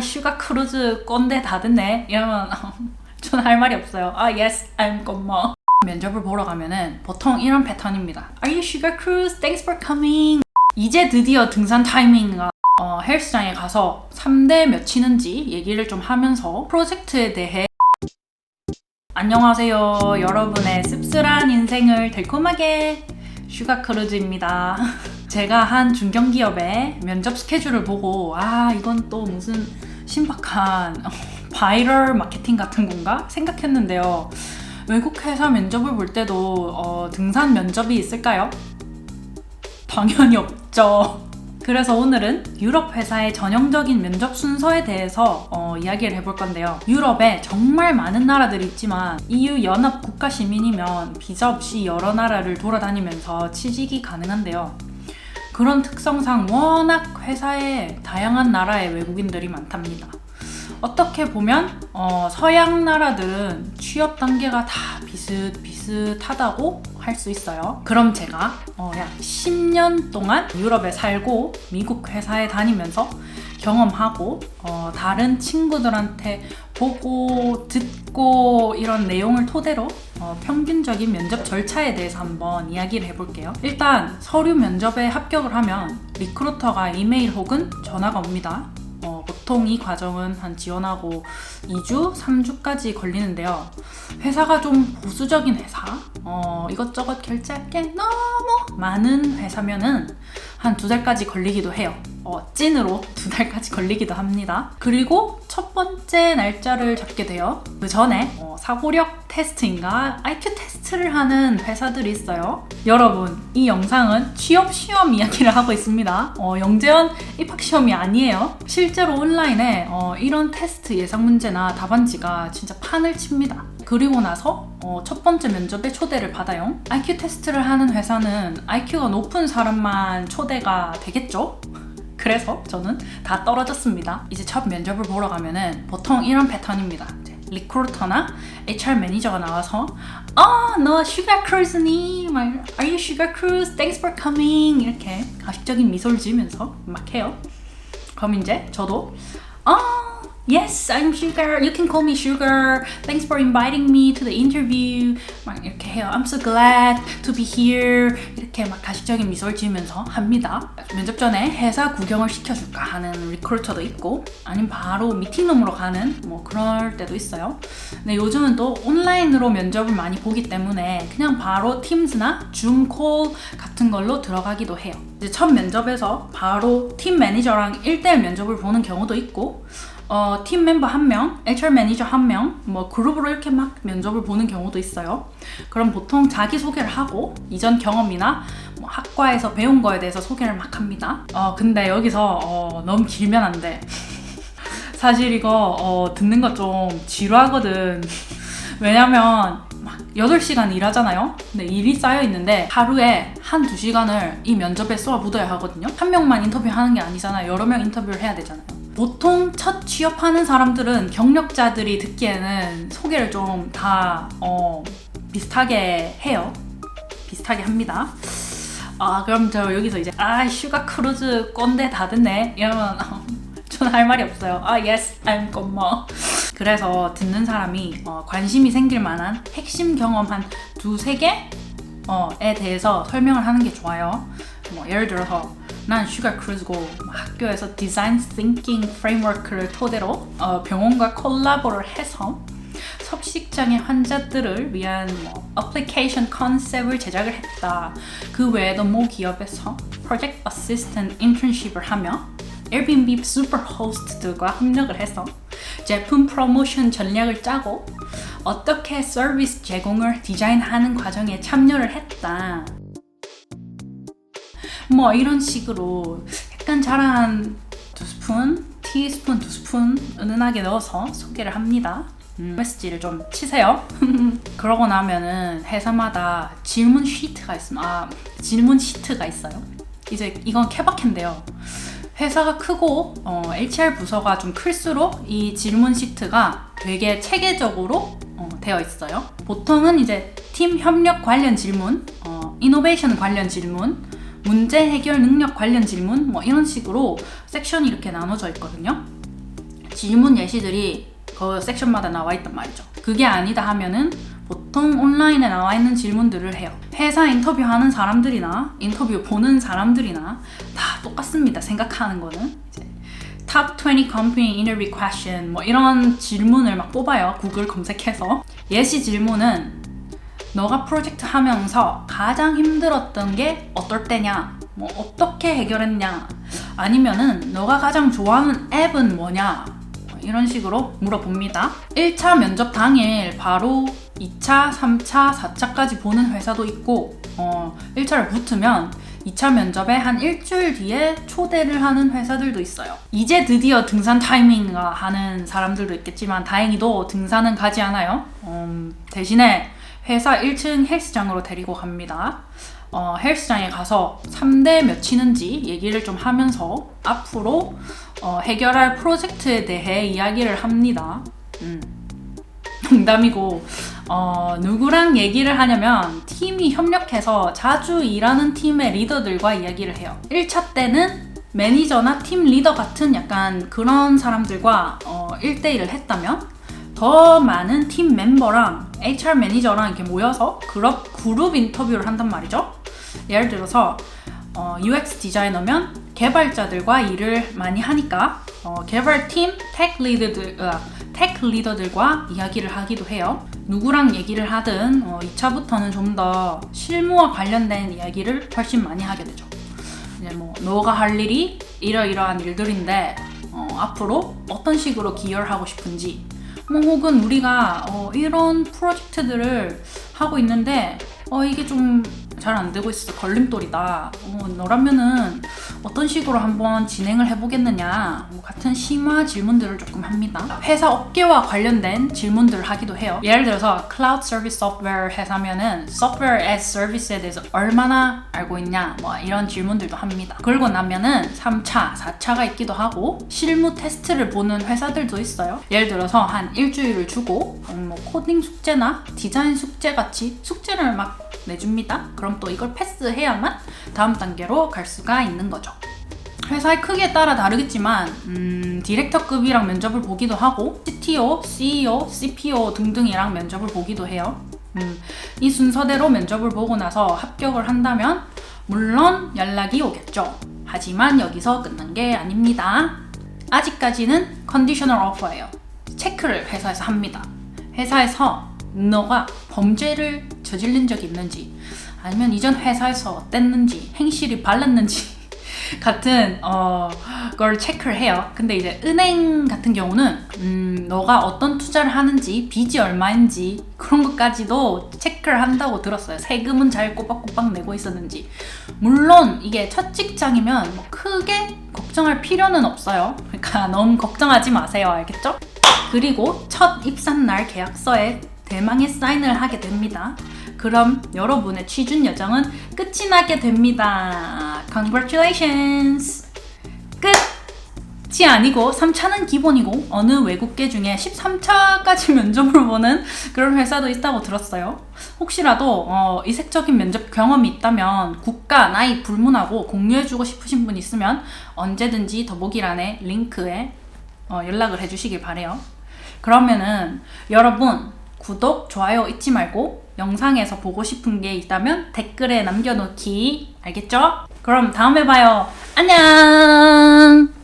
슈가 크루즈 꼰대 다 듣네 이러면 전 할 말이 없어요. yes, I'm 꼰뭐. 면접을 보러 가면은 보통 이런 패턴입니다. Are you Sugar Cruise? Thanks for coming. 이제 드디어 등산 타이밍인가. 헬스장에 가서 3대 몇 치는지 얘기를 좀 하면서 프로젝트에 대해 안녕하세요. 여러분의 씁쓸한 인생을 달콤하게 슈가크루즈입니다. 제가 한 중견기업의 면접 스케줄을 보고 이건 또 무슨 신박한 바이럴 마케팅 같은 건가 생각했는데요. 외국 회사 면접을 볼 때도 등산 면접이 있을까요? 당연히 없죠. 그래서 오늘은 유럽 회사의 전형적인 면접 순서에 대해서 이야기를 해볼 건데요. 유럽에 정말 많은 나라들이 있지만 EU 연합 국가 시민이면 비자 없이 여러 나라를 돌아다니면서 취직이 가능한데요. 그런 특성상 워낙 회사에 다양한 나라의 외국인들이 많답니다. 어떻게 보면 서양 나라들은 취업 단계가 다 비슷비슷하다고 할 수 있어요. 그럼 제가 약 10년 동안 유럽에 살고 미국 회사에 다니면서 경험하고 다른 친구들한테 보고 듣고 이런 내용을 토대로 평균적인 면접 절차에 대해서 한번 이야기를 해볼게요. 일단 서류 면접에 합격을 하면 리크루터가 이메일 혹은 전화가 옵니다. 보통 이 과정은 한 지원하고 2주, 3주까지 걸리는데요. 회사가 좀 보수적인 회사, 이것저것 결제할 게 너무 많은 회사면은 한 2달까지 걸리기도 해요. 찐으로 2달까지 걸리기도 합니다. 그리고 첫 번째 날짜를 잡게 돼요. 그 전에 사고력 테스트인가 IQ 테스트를 하는 회사들이 있어요. 여러분, 이 영상은 취업 시험 이야기를 하고 있습니다. 영재원 입학 시험이 아니에요. 실제로 온라인에 이런 테스트 예상 문제나 답안지가 진짜 판을 칩니다. 그리고 나서 첫 번째 면접에 초대를 받아요. IQ 테스트를 하는 회사는 IQ가 높은 사람만 초대가 되겠죠? 그래서 저는 다 떨어졌습니다. 이제 첫 면접을 보러 가면은 보통 이런 패턴입니다. 리크루터나 HR 매니저가 나와서 너 슈가 크루즈니? Are you Sugar Cruise? Thanks for coming. 이렇게 가식적인 미소를 지으면서 막 해요. 그럼 이제 저도 Yes, I'm Sugar. You can call me Sugar. Thanks for inviting me to the interview. 막 이렇게 해요. I'm so glad to be here. 이렇게 막 가식적인 미소를 지으면서 합니다. 면접 전에 회사 구경을 시켜줄까 하는 리크루터도 있고, 아니면 바로 미팅룸으로 가는 그럴 때도 있어요. 근데 요즘은 또 온라인으로 면접을 많이 보기 때문에 그냥 바로 팀즈나 줌 콜 같은 걸로 들어가기도 해요. 이제 첫 면접에서 바로 팀 매니저랑 1대1 면접을 보는 경우도 있고, 팀 멤버 1명, HR 매니저 1명, 그룹으로 이렇게 막 면접을 보는 경우도 있어요. 그럼 보통 자기소개를 하고 이전 경험이나 학과에서 배운 거에 대해서 소개를 막 합니다. 근데 여기서 너무 길면 안 돼. 사실 이거 듣는 거 좀 지루하거든. 왜냐면 8시간 일하잖아요. 근데 일이 쌓여 있는데 하루에 1-2시간을 이 면접에 쏟아붓어야 하거든요. 한 명만 인터뷰하는 게 아니잖아요. 여러 명 인터뷰를 해야 되잖아요. 보통 첫 취업하는 사람들은 경력자들이 듣기에는 소개를 좀 다 비슷하게 해요. 비슷하게 합니다. 그럼 저 여기서 이제 슈가 크루즈 꼰대 다 듣네 이러면 전 할 말이 없어요. yes, I'm 꼰뭐. 그래서 듣는 사람이 관심이 생길 만한 핵심 경험 한 2-3개에 대해서 설명을 하는 게 좋아요. 예를 들어서 난 슈가 크루즈고 학교에서 디자인 띵킹 프레임워크를 토대로 병원과 콜라보를 해서 섭식장애 환자들을 위한 어플리케이션 컨셉을 제작을 했다. 그 외에도 모 기업에서 프로젝트 어시스턴트 인턴십을 하며 에어비앤비 슈퍼호스트들과 협력을 해서 제품 프로모션 전략을 짜고 어떻게 서비스 제공을 디자인하는 과정에 참여를 했다. 이런 식으로 약간 잘한 2스푼, 티스푼 2스푼 은은하게 넣어서 소개를 합니다. 메시지를 좀 치세요. 그러고 나면은 회사마다 질문 시트가 있습니다. 질문 시트가 있어요. 이제 이건 케바케인데요. 회사가 크고 HR 부서가 좀 클수록 이 질문 시트가 되게 체계적으로 되어 있어요. 보통은 이제 팀 협력 관련 질문, 이노베이션 관련 질문, 문제 해결 능력 관련 질문 이런 식으로 섹션이 이렇게 나눠져 있거든요. 질문 예시들이 그 섹션마다 나와 있단 말이죠. 그게 아니다 하면은 보통 온라인에 나와 있는 질문들을 해요. 회사 인터뷰하는 사람들이나 인터뷰 보는 사람들이나 다 똑같습니다. 생각하는 거는 이제 Top 20 Company Interview Question 뭐 이런 질문을 막 뽑아요. 구글 검색해서. 예시 질문은 너가 프로젝트 하면서 가장 힘들었던 게 어떨 때냐? 뭐 어떻게 해결했냐? 아니면은 너가 가장 좋아하는 앱은 뭐냐? 이런 식으로 물어봅니다. 1차 면접 당일 바로 2차, 3차, 4차까지 보는 회사도 있고 1차를 붙으면 2차 면접에 한 일주일 뒤에 초대를 하는 회사들도 있어요. 이제 드디어 등산 타이밍인가 하는 사람들도 있겠지만 다행히도 등산은 가지 않아요. 대신에 회사 1층 헬스장으로 데리고 갑니다. 헬스장에 가서 3대 몇 치는지 얘기를 좀 하면서 앞으로 해결할 프로젝트에 대해 이야기를 합니다. 농담이고 누구랑 얘기를 하냐면 팀이 협력해서 자주 일하는 팀의 리더들과 이야기를 해요. 1차 때는 매니저나 팀 리더 같은 약간 그런 사람들과 1대1을 했다면 더 많은 팀 멤버랑 HR 매니저랑 이렇게 모여서 그룹 인터뷰를 한단 말이죠. 예를 들어서 UX 디자이너면 개발자들과 일을 많이 하니까 개발팀 테크 리더들과 이야기를 하기도 해요. 누구랑 얘기를 하든 2차부터는 좀 더 실무와 관련된 이야기를 훨씬 많이 하게 되죠. 이제 뭐 너가 할 일이 이러이러한 일들인데 앞으로 어떤 식으로 기여를 하고 싶은지 혹은 우리가 이런 프로젝트들을 하고 있는데 이게 좀 잘 안 되고 있어서 걸림돌이다. 너라면은 어떤 식으로 한번 진행을 해보겠느냐 같은 심화 질문들을 조금 합니다. 회사 업계와 관련된 질문들을 하기도 해요. 예를 들어서 클라우드 서비스 소프트웨어 회사면은 소프트웨어 as 서비스에 대해서 얼마나 알고 있냐 뭐 이런 질문들도 합니다. 그러고 나면은 3차, 4차가 있기도 하고 실무 테스트를 보는 회사들도 있어요. 예를 들어서 한 일주일을 주고 뭐 코딩 숙제나 디자인 숙제 같이 숙제를 막 내줍니다. 그럼 또 이걸 패스해야만 다음 단계로 갈 수가 있는 거죠. 회사의 크기에 따라 다르겠지만 디렉터급이랑 면접을 보기도 하고 CTO, CEO, CPO 등등이랑 면접을 보기도 해요. 이 순서대로 면접을 보고 나서 합격을 한다면 물론 연락이 오겠죠. 하지만 여기서 끝난 게 아닙니다. 아직까지는 컨디셔널 오퍼예요. 체크를 회사에서 합니다. 회사에서 너가 범죄를 저지른 적이 있는지 아니면 이전 회사에서 어땠는지 행실이 발랐는지 같은 걸 체크를 해요. 근데 이제 은행 같은 경우는 너가 어떤 투자를 하는지 빚이 얼마인지 그런 것까지도 체크를 한다고 들었어요. 세금은 잘 꼬박꼬박 내고 있었는지. 물론 이게 첫 직장이면 뭐 크게 걱정할 필요는 없어요. 그러니까 너무 걱정하지 마세요. 알겠죠? 그리고 첫 입사날 계약서에 대망의 사인을 하게 됩니다. 그럼 여러분의 취준 여정은 끝이 나게 됩니다. Congratulations! 끝이 아니고 3차는 기본이고 어느 외국계 중에 13차까지 면접을 보는 그런 회사도 있다고 들었어요. 혹시라도 이색적인 면접 경험이 있다면 국가, 나이 불문하고 공유해주고 싶으신 분 있으면 언제든지 더보기란에 링크에 연락을 해주시길 바래요. 그러면은 여러분 구독, 좋아요 잊지 말고 영상에서 보고 싶은 게 있다면 댓글에 남겨놓기. 알겠죠? 그럼 다음에 봐요. 안녕!